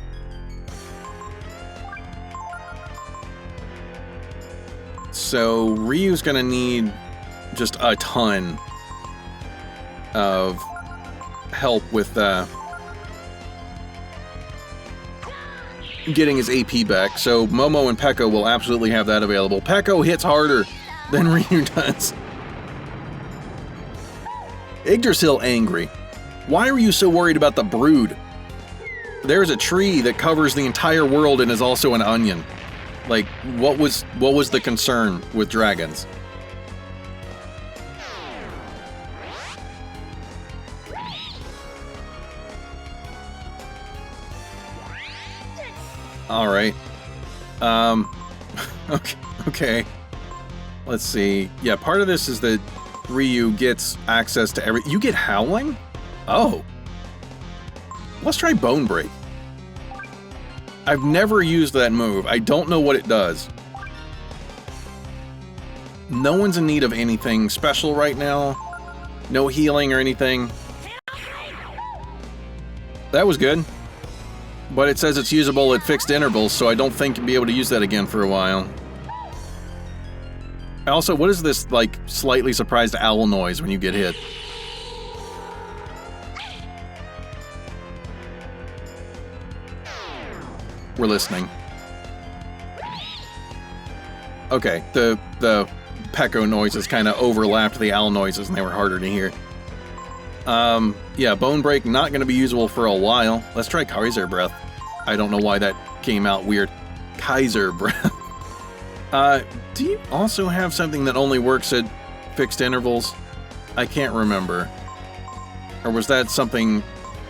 Speaker 1: So, Ryu's going to need just a ton of help with getting his AP back, so Momo and Pecco will absolutely have that available. Pecco hits harder than Ryu does. Yggdrasil angry. Why are you so worried about the brood? There's a tree that covers the entire world and is also an onion. Like, what was the concern with dragons? Alright. Okay. Let's see. Yeah, part of this is that Ryu gets access to every... You get Howling? Oh. Let's try Bone Break. I've never used that move. I don't know what it does. No one's in need of anything special right now. No healing or anything. That was good. But it says it's usable at fixed intervals, so I don't think you'll be able to use that again for a while. Also, what is this, like, slightly surprised owl noise when you get hit? We're listening. Okay, the Pecco noises kind of overlapped the owl noises and they were harder to hear. Yeah, Bone Break not going to be usable for a while. Let's try Kaiser Breath. I don't know why that came out weird. Kaiser Breath. Do you also have something that only works at fixed intervals? I can't remember. Or was that something...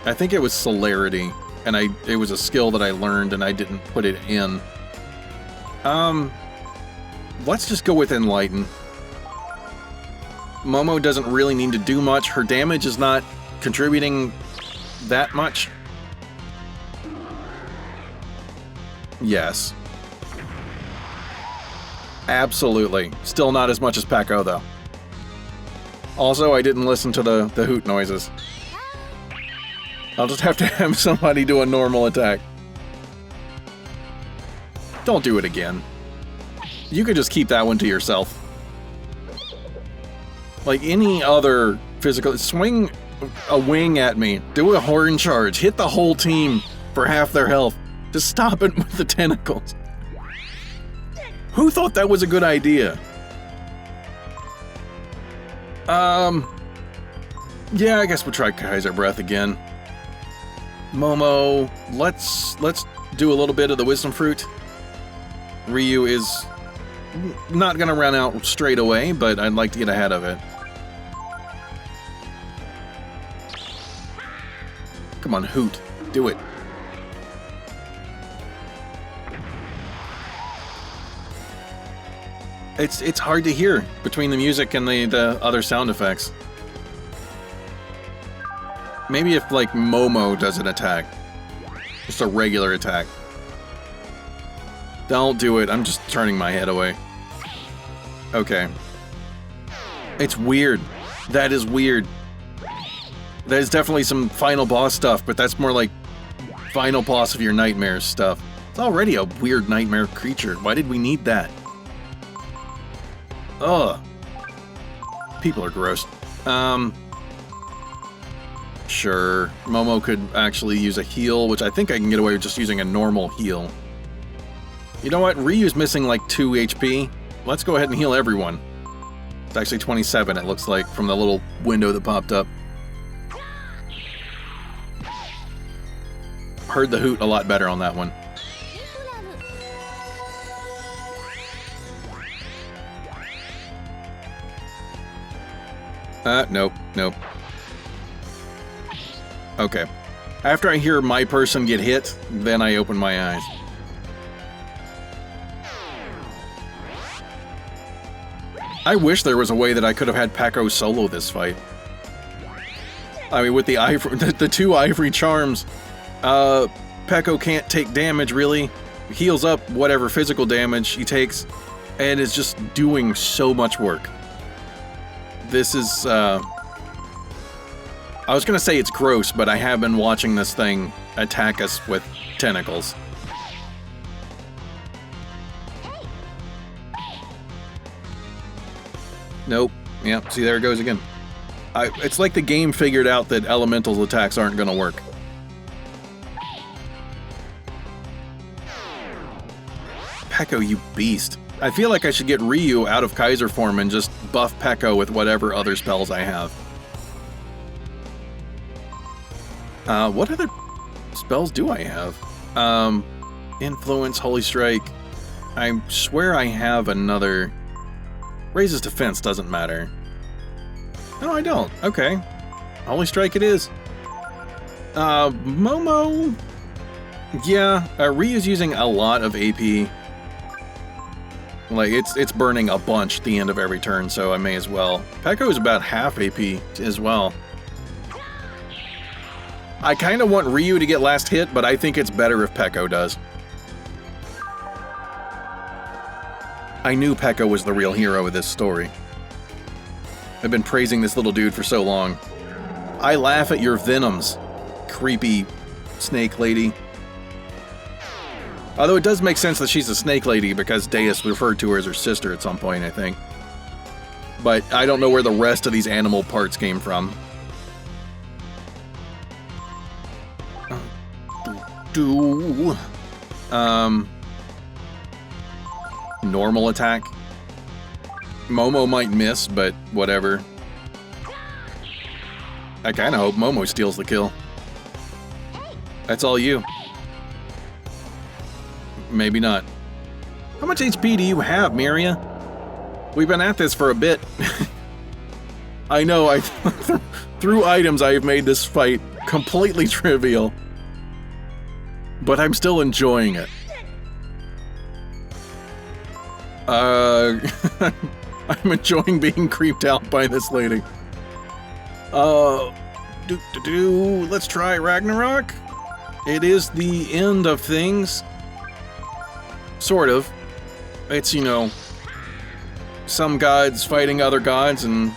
Speaker 1: I think it was celerity, and it was a skill that I learned and I didn't put it in. Let's just go with Enlighten. Momo doesn't really need to do much. Her damage is not contributing that much. Yes. Absolutely. Still not as much as Peko, though. Also, I didn't listen to the hoot noises. I'll just have to have somebody do a normal attack. Don't do it again. You could just keep that one to yourself. Like any other physical... Swing a wing at me. Do a horn charge. Hit the whole team for half their health. Just stop it with the tentacles. Who thought that was a good idea? Yeah, I guess we'll try Kaiser Breath again. Momo, let's do a little bit of the Wisdom Fruit. Ryu is not gonna run out straight away, but I'd like to get ahead of it. Come on, Hoot. Do it. It's hard to hear between the music and the other sound effects. Maybe if, like, Momo does an attack. Just a regular attack. Don't do it. I'm just turning my head away. Okay. It's weird. That is weird. That is definitely some final boss stuff, but that's more like final boss of your nightmares stuff. It's already a weird nightmare creature. Why did we need that? Ugh. People are gross. Sure. Momo could actually use a heal, which I think I can get away with just using a normal heal. You know what? Ryu's missing like 2 HP. Let's go ahead and heal everyone. It's actually 27, it looks like, from the little window that popped up. Heard the hoot a lot better on that one. Nope. Okay. After I hear my person get hit, then I open my eyes. I wish there was a way that I could have had Peko solo this fight. I mean, with the 2 ivory charms, Peko can't take damage, really. Heals up whatever physical damage he takes, and is just doing so much work. This is, I was gonna say it's gross, but I have been watching this thing attack us with tentacles. Nope. Yep, see, there it goes again. It's like the game figured out that elemental attacks aren't gonna work. Peko, you beast. I feel like I should get Ryu out of Kaiser form and just buff Peko with whatever other spells I have. What other spells do I have? Influence, Holy Strike. I swear I have another... Raises defense, doesn't matter. No, I don't. Okay. Holy Strike it is. Momo... Yeah, Ryu's using a lot of AP. Like, it's burning a bunch at the end of every turn, so I may as well. Peko is about half AP as well. I kind of want Ryu to get last hit, but I think it's better if Peko does. I knew Peko was the real hero of this story. I've been praising this little dude for so long. I laugh at your venoms, creepy snake lady. Although it does make sense that she's a snake lady because Deus referred to her as her sister at some point, I think. But I don't know where the rest of these animal parts came from. Normal attack. Momo might miss, but whatever. I kinda hope Momo steals the kill. That's all you. Maybe not. How much HP do you have, Myria? We've been at this for a bit. I know, through items I have made this fight completely trivial. But I'm still enjoying it. I'm enjoying being creeped out by this lady. Let's try Ragnarok. It is the end of things. Sort of. It's, some gods fighting other gods and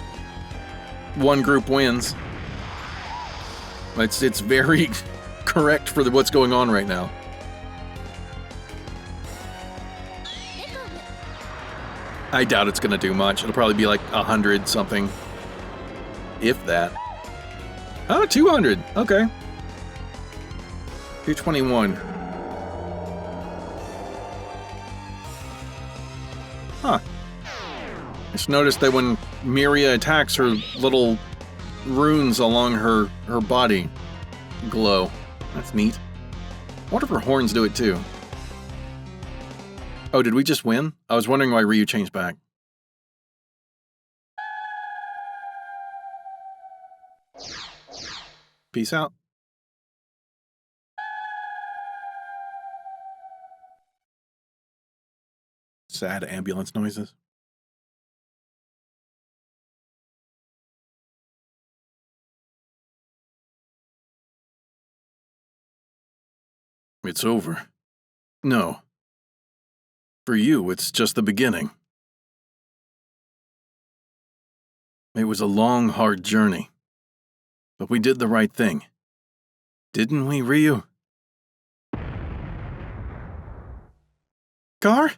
Speaker 1: one group wins. It's very correct for what's going on right now. I doubt it's gonna do much. It'll probably be like 100 something. If that. Oh, 200. Okay. 221. Huh. I just noticed that when Myria attacks, her little runes along her body glow. That's neat. I wonder if her horns do it too. Oh, did we just win? I was wondering why Ryu changed back. Peace out. Sad ambulance noises. It's over. No. For you, it's just the beginning. It was a long, hard journey. But we did the right thing. Didn't we, Ryu?
Speaker 2: Gar?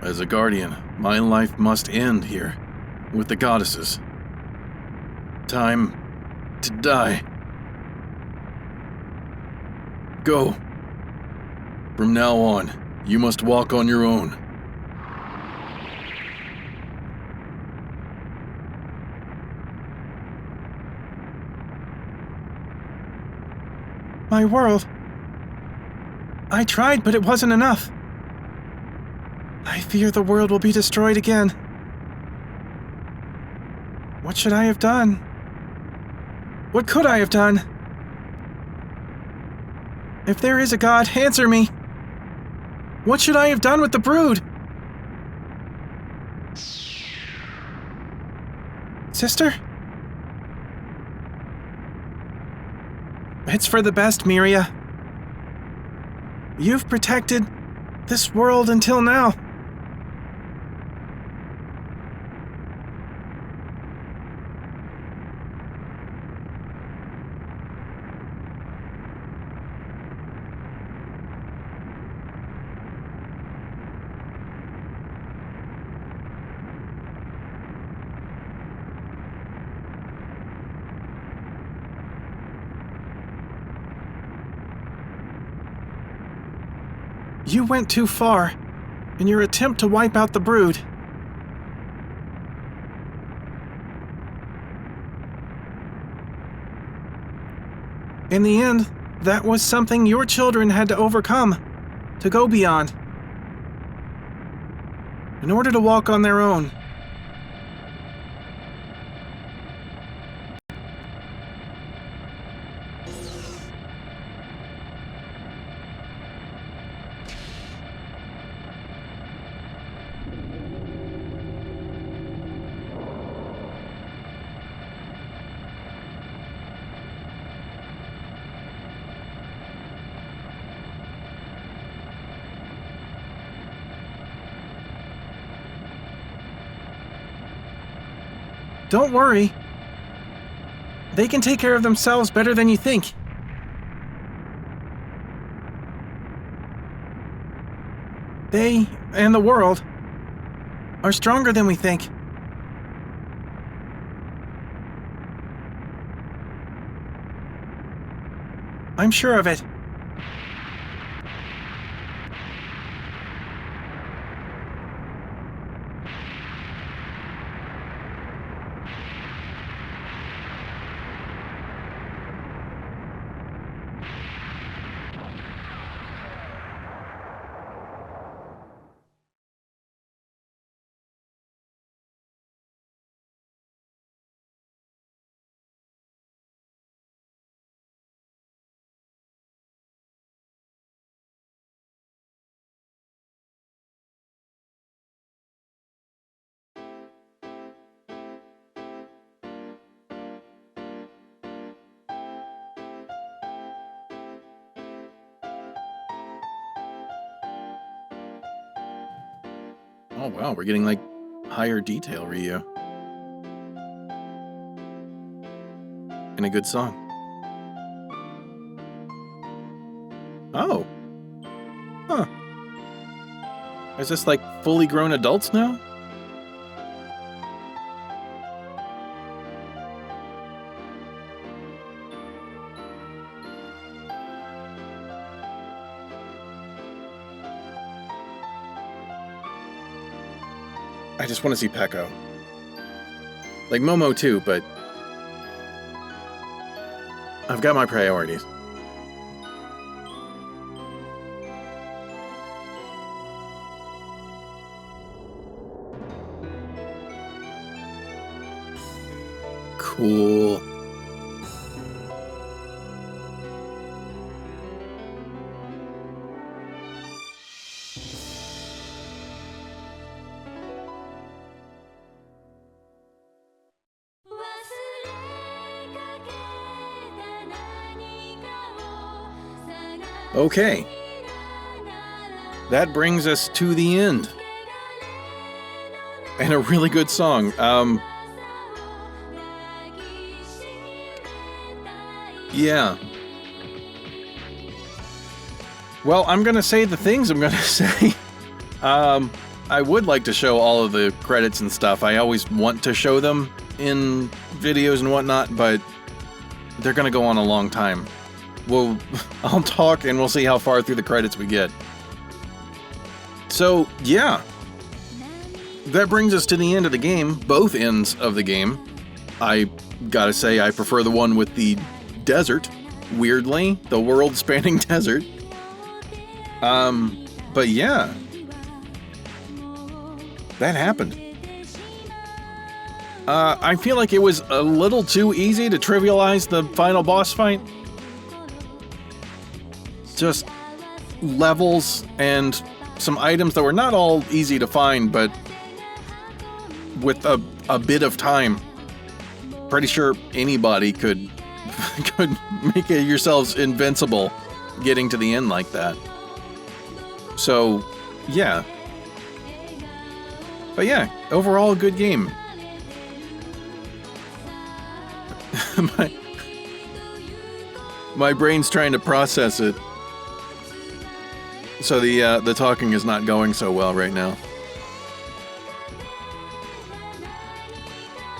Speaker 1: As a guardian, my life must end here, with the goddesses. Time to die. Go. From now on, you must walk on your own.
Speaker 2: My world. I tried, but it wasn't enough. I fear the world will be destroyed again. What should I have done? What could I have done? If there is a god, answer me. What should I have done with the brood? Sister? It's for the best, Myria. You've protected this world until now. You went too far in your attempt to wipe out the brood. In the end, that was something your children had to overcome, to go beyond, in order to walk on their own. Don't worry. They can take care of themselves better than you think. They, and the world, are stronger than we think. I'm sure of it.
Speaker 1: Oh wow, we're getting like higher detail, Ryu. And a good song. Oh. Huh. Is this like fully grown adults now? I just want to see Pekko. Like Momo too, but I've got my priorities. Cool. Okay. That brings us to the end. And a really good song. Yeah. Well, I'm gonna say the things I'm gonna say. I would like to show all of the credits and stuff. I always want to show them in videos and whatnot, but they're gonna go on a long time. I'll talk and we'll see how far through the credits we get. So, yeah. That brings us to the end of the game, both ends of the game. I gotta say, I prefer the one with the desert, weirdly, the world-spanning desert. But yeah. That happened. I feel like it was a little too easy to trivialize the final boss fight. Just levels and some items that were not all easy to find, but with a bit of time, pretty sure anybody could make yourselves invincible getting to the end like that. So, yeah. But yeah, overall a good game. My brain's trying to process it. So the talking is not going so well right now.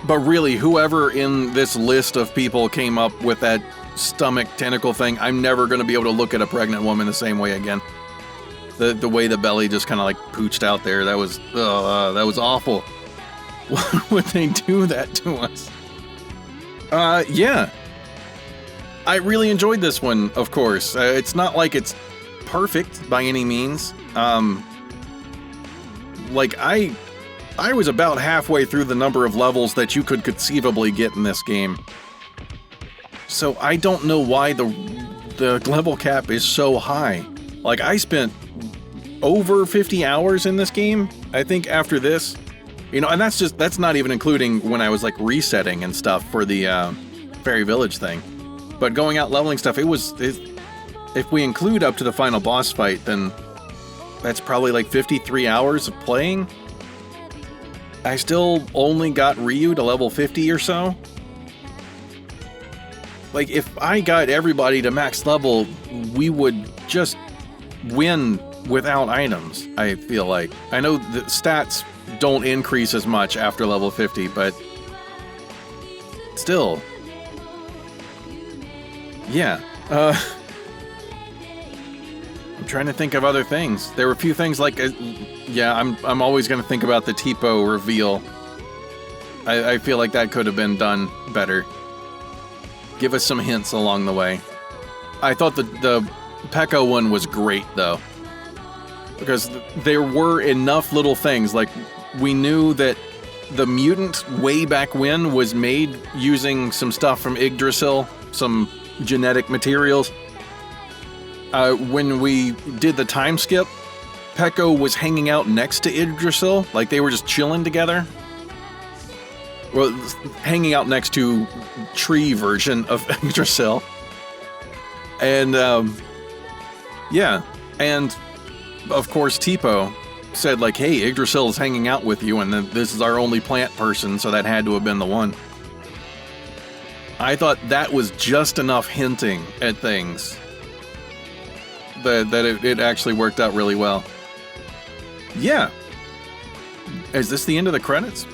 Speaker 1: But really, whoever in this list of people came up with that stomach tentacle thing, I'm never going to be able to look at a pregnant woman the same way again. The way the belly just kind of like pooched out there, that was awful. Why would they do that to us? Yeah. I really enjoyed this one, of course. It's not like it's perfect by any means. Like I was about halfway through the number of levels that you could conceivably get in this game. So I don't know why the level cap is so high. Like I spent over 50 hours in this game, I think, after this. You know, and that's not even including when I was like resetting and stuff for the Fairy Village thing. But going out leveling stuff, if we include up to the final boss fight, then that's probably like 53 hours of playing. I still only got Ryu to level 50 or so. Like, if I got everybody to max level, we would just win without items, I feel like. I know the stats don't increase as much after level 50, but still. Yeah. I'm trying to think of other things. There were a few things like, yeah, I'm always going to think about the Tipo reveal. I feel like that could have been done better. Give us some hints along the way. I thought the Pekko one was great, though. Because there were enough little things, like we knew that the mutant way back when was made using some stuff from Yggdrasil, some genetic materials. When we did the time skip, Pekko was hanging out next to Yggdrasil, like they were just chilling together. Well, hanging out next to tree version of Yggdrasil. And, yeah, and of course Tipo said like, hey, Yggdrasil is hanging out with you, and then this is our only plant person, so that had to have been the one. I thought that was just enough hinting at things that it actually worked out really well. Yeah. Is this the end of the credits?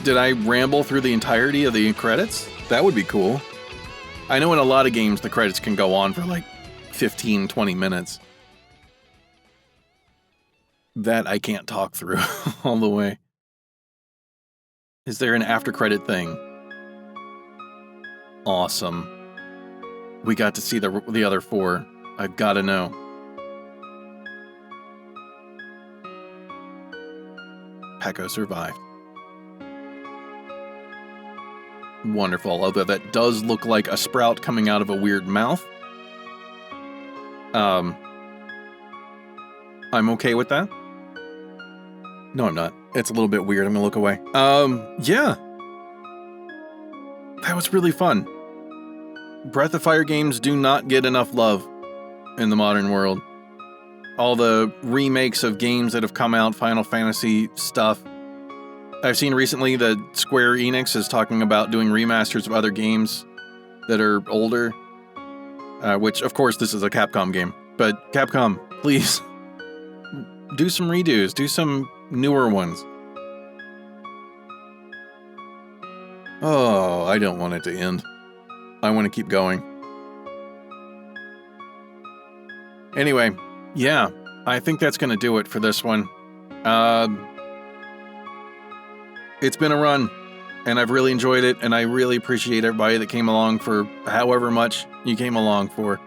Speaker 1: Did I ramble through the entirety of the credits? That would be cool. I know in a lot of games the credits can go on for like 15, 20 minutes. That I can't talk through all the way. Is there an after credit thing? Awesome. We got to see the other 4. I've got to know. Peko survived. Wonderful, although that does look like a sprout coming out of a weird mouth. I'm okay with that. No, I'm not. It's a little bit weird. I'm gonna look away. Yeah. That was really fun. Breath of Fire games do not get enough love in the modern world. All the remakes of games that have come out, Final Fantasy stuff. I've seen recently that Square Enix is talking about doing remasters of other games that are older. Which, of course, this is a Capcom game. But Capcom, please, do some redos. Do some newer ones. Oh, I don't want it to end. I want to keep going. Anyway, yeah, I think that's going to do it for this one. It's been a run, and I've really enjoyed it, and I really appreciate everybody that came along for however much you came along for.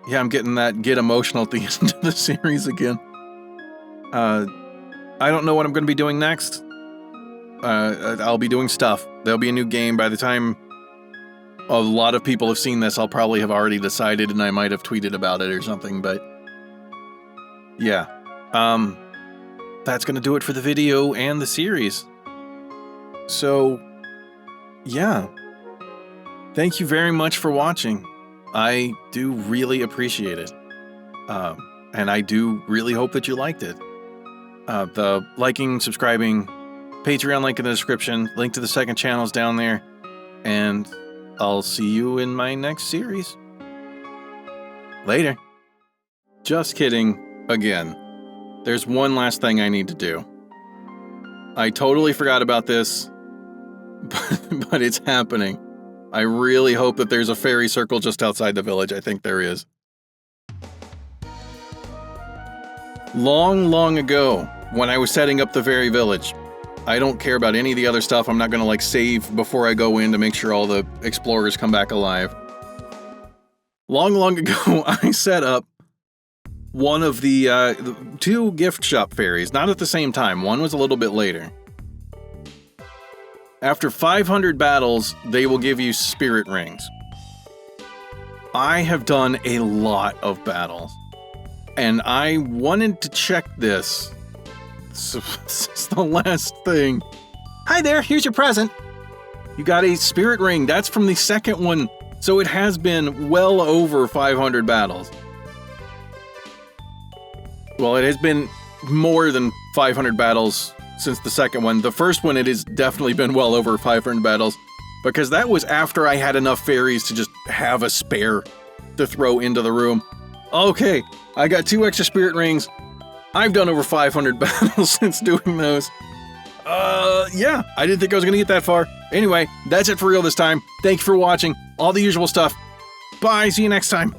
Speaker 1: Yeah, I'm getting that get emotional at the end of the series again. I don't know what I'm going to be doing next. I'll be doing stuff. There'll be a new game. By the time a lot of people have seen this, I'll probably have already decided, and I might have tweeted about it or something, but yeah. That's going to do it for the video and the series. So, yeah. Thank you very much for watching. I do really appreciate it. And I do really hope that you liked it. The liking, subscribing, Patreon link in the description, link to the second channel is down there, and I'll see you in my next series. Later. Just kidding, again. There's one last thing I need to do. I totally forgot about this, but it's happening. I really hope that there's a fairy circle just outside the village. I think there is. Long, long ago, when I was setting up the fairy village, I don't care about any of the other stuff. I'm not going to like save before I go in to make sure all the explorers come back alive. Long, long ago, I set up one of the 2 gift shop fairies, not at the same time. One was a little bit later. After 500 battles, they will give you spirit rings. I have done a lot of battles, and I wanted to check this. So this is the last thing. Hi there, here's your present. You got a spirit ring. That's from the second one, so it has been well over 500 battles. Well, it has been more than 500 battles since the second one. The first one, it has definitely been well over 500 battles, because that was after I had enough fairies to just have a spare to throw into the room. Okay, I got 2 extra spirit rings. I've done over 500 battles since doing those. Yeah, I didn't think I was going to get that far. Anyway, that's it for real this time. Thank you for watching. All the usual stuff. Bye, see you next time.